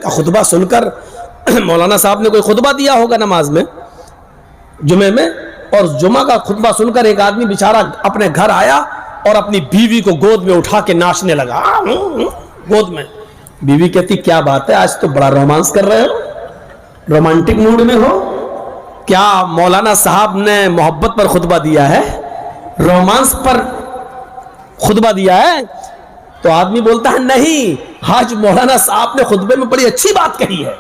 خطبہ سن کر مولانا صاحب نے کوئی خطبہ دیا ہوگا نماز میں جمعے میں, اور جمعہ کا خطبہ سن کر ایک آدمی بیچارہ اپنے گھر آیا اور اپنی بیوی کو گود میں اٹھا کے ناچنے لگا گود میں. بیوی کہتی کیا بات ہے, آج تو بڑا رومانس کر رہے ہو, رومانٹک موڈ میں ہو کیا؟ مولانا صاحب نے محبت پر خطبہ دیا ہے, رومانس پر خطبہ دیا ہے؟ تو آدمی بولتا ہے نہیں, آج مولانا صاحب نے خطبے میں بڑی اچھی بات کہی ہے.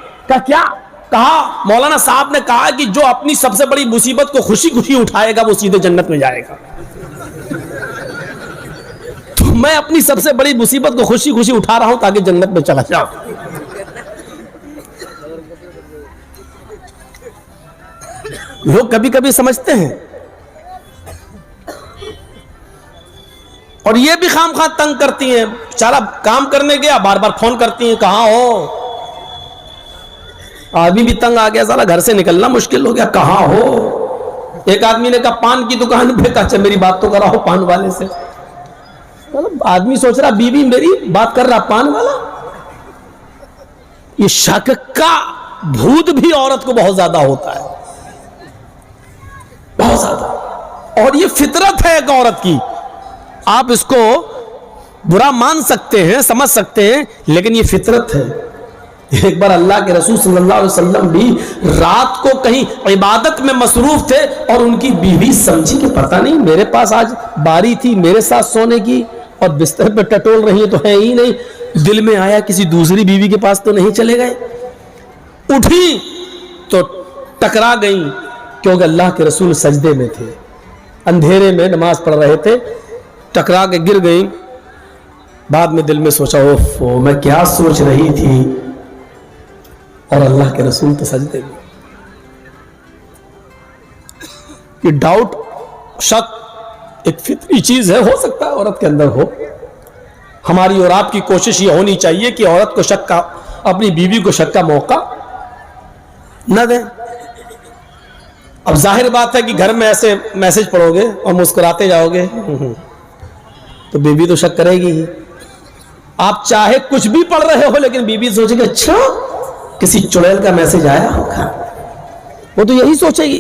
کیا کہا؟ مولانا صاحب نے کہا کہ جو اپنی سب سے بڑی مصیبت کو خوشی خوشی اٹھائے گا وہ سیدھے جنت میں جائے گا. تو میں اپنی سب سے بڑی مصیبت کو خوشی خوشی اٹھا رہا ہوں تاکہ جنت میں چلا جاؤں. لوگ کبھی کبھی سمجھتے ہیں, اور یہ بھی خام خواہ تنگ کرتی ہیں. چارا کام کرنے گیا بار بار فون کرتی ہیں کہاں ہو. آدمی بھی تنگ آ گیا, سارا گھر سے نکلنا مشکل ہو گیا, کہاں ہو. ایک آدمی نے کہا پان کی دکان پہ, کہا اچھا میری بات تو کراؤ پان والے سے. آدمی سوچ رہا بیوی میری بات کر رہا پان والا. یہ شک کا بھوت بھی عورت کو بہت زیادہ ہوتا ہے, بہت زیادہ, اور یہ فطرت ہے ایک عورت کی. آپ اس کو برا مان سکتے ہیں, سمجھ سکتے ہیں, لیکن یہ فطرت ہے. ایک بار اللہ کے رسول صلی اللہ علیہ وسلم بھی رات کو کہیں عبادت میں مصروف تھے اور ان کی بیوی سمجھی کہ پتہ نہیں میرے پاس آج باری تھی میرے ساتھ سونے کی اور بستر پہ ٹٹول رہی ہے تو ہے ہی نہیں. دل میں آیا کسی دوسری بیوی کے پاس تو نہیں چلے گئے. اٹھی تو ٹکرا گئیں, کیونکہ اللہ کے رسول سجدے میں تھے, اندھیرے میں نماز پڑھ رہے تھے, ٹکرا کے گر گئیں. بعد میں دل میں سوچا اوہ میں کیا سوچ رہی تھی, اور اللہ کے رسول تو سجدے میں. یہ ڈاؤٹ, شک ایک فطری چیز ہے, ہو سکتا ہے عورت کے اندر ہو. ہماری اور آپ کی کوشش یہ ہونی چاہیے کہ عورت کو شک کا, اپنی بیوی کو شک کا موقع نہ دیں. اب ظاہر بات ہے کہ گھر میں ایسے میسج پڑھو گے اور مسکراتے جاؤ گے تو بیوی تو شک کرے گی ہی. آپ چاہے کچھ بھی پڑھ رہے ہو لیکن بیوی سوچے گی اچھا کسی چڑیل کا میسج آیا ہوگا, وہ تو یہی سوچے گی.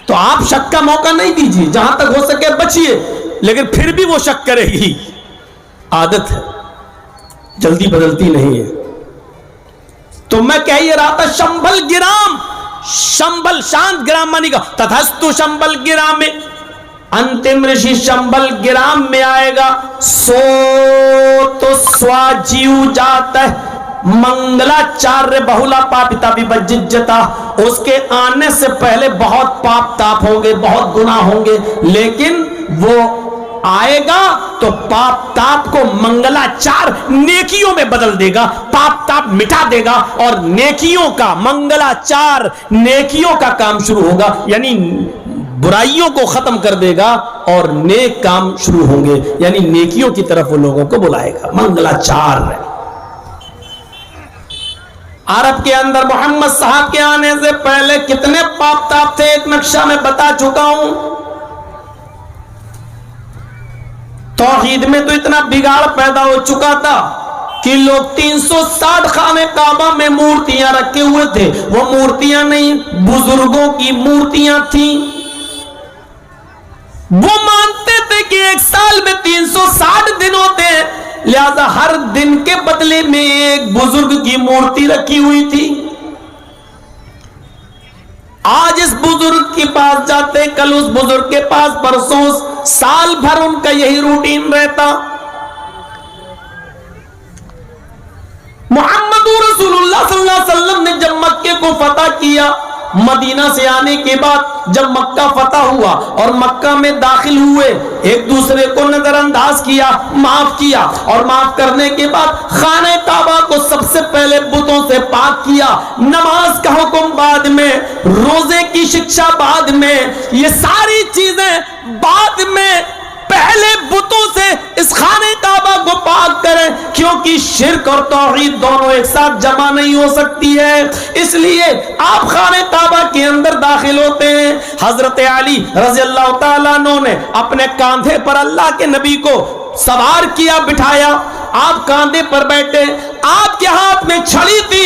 تو آپ شک کا موقع نہیں دیجیے, جہاں تک ہو سکے بچیے, لیکن پھر بھی وہ شک کرے گی. عادت ہے, جلدی بدلتی نہیں ہے. تو میں کہہ یہ رہا تھا شمبل گرام, شمبل شانت گرام مانی کا تتھستو شمبل گرام میں, انتم رشی شمبل گرام میں آئے گا. سو تو سوا جیو جاتا ہے منگلا چاریہ بہلا پاپتا بھی بججتا. اس کے آنے سے پہلے بہت پاپ تاپ ہوں گے, بہت گناہ ہوں گے, لیکن وہ آئے گا تو پاپ تاپ کو منگلا چار نیکیوں میں بدل دے گا, پاپ تاپ مٹا دے گا اور نیکیوں کا, منگلا چار نیکیوں کا کام شروع ہوگا. یعنی برائیوں کو ختم کر دے گا اور نیک کام شروع ہوں گے, یعنی نیکیوں کی طرف وہ لوگوں کو بلائے گا. منگلا چار ہے. عرب کے اندر محمد صاحب کے آنے سے پہلے کتنے پاپ تاپ تھے ایک نقشہ میں بتا چکا ہوں. توحید میں تو اتنا بگاڑ پیدا ہو چکا تھا کہ لوگ 360 خانے کعبہ میں مورتیاں رکھے ہوئے تھے. وہ مورتیاں نہیں, بزرگوں کی مورتیاں تھیں. وہ مانتے تھے کہ ایک سال میں 360 دن ہوتے ہیں, لہذا ہر دن کے بدلے میں ایک بزرگ کی مورتی رکھی ہوئی تھی. آج اس بزرگ کے پاس جاتے, کل اس بزرگ کے پاس, پرسوں, سال بھر ان کا یہی روٹین رہتا. محمد رسول اللہ صلی اللہ علیہ وسلم نے جب مکے کو فتح کیا, مدینہ سے آنے کے بعد جب مکہ فتح ہوا اور مکہ میں داخل ہوئے, ایک دوسرے کو نظر انداز کیا, معاف کیا, اور معاف کرنے کے بعد خانہ کعبہ کو سب سے پہلے بتوں سے پاک کیا. نماز کا حکم بعد میں, روزے کی شکشا بعد میں, یہ ساری چیزیں بعد میں. پہلے بتوں سے اس خانہ کعبہ کو پاک کریں, کیونکہ شرک اور توحید دونوں ایک ساتھ جمع نہیں ہو سکتی ہے. اس لیے آپ خانہ کعبہ کے اندر داخل ہوتے ہیں. حضرت علی رضی اللہ تعالیٰ عنہ نے اپنے کاندھے پر اللہ کے نبی کو سوار کیا, بٹھایا, آپ کاندھے پر بیٹھے, آپ کے ہاتھ میں چھڑی تھی.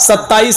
27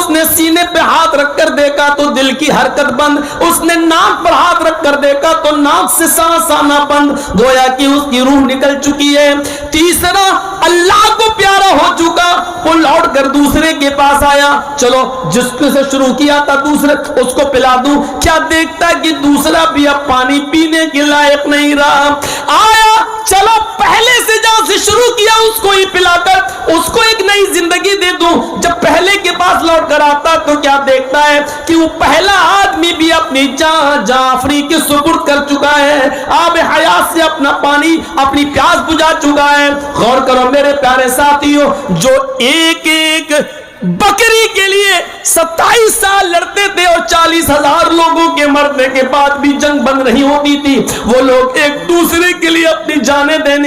اس نے سینے پہ ہاتھ رکھ کر دیکھا تو دل کی حرکت بند, اس نے ناک پر ہاتھ رکھ کر دیکھا تو ناک سے سانس آنا بند, گویا کہ اس کی روح نکل چکی ہے. تیسرا اللہ کو پیارا ہو چکا, وہ لوٹ کر دوسرے کے پاس آیا, چلو جس سے شروع کیا تھا دوسرے اس کو پلا دوں, کیا دیکھتا کہ دوسرا بھی اب پانی پینے کے لائق نہیں رہا. آیا چلو پہلے سے جہاں سے شروع کیا اس کو ہی پلا کر اس کو ایک نئی زندگی دے دوں. جب پہلے کے پاس لوٹ کر آتا تو کیا دیکھتا ہے کہ وہ پہلا آدمی بھی اپنی جان جعفری کے سپرد کر چکا ہے, آب حیات سے اپنا پانی اپنی پیاس بجھا چکا ہے. غور کرو میرے پیارے ساتھیوں, جو ایک ایک بکری کے لیے 27 سال لڑتے تھے اور 40,000 لوگوں کے مرنے کے بعد بھی جنگ بند نہیں ہوتی تھی, وہ لوگ ایک دوسرے کے لیے اپنی جانیں دینے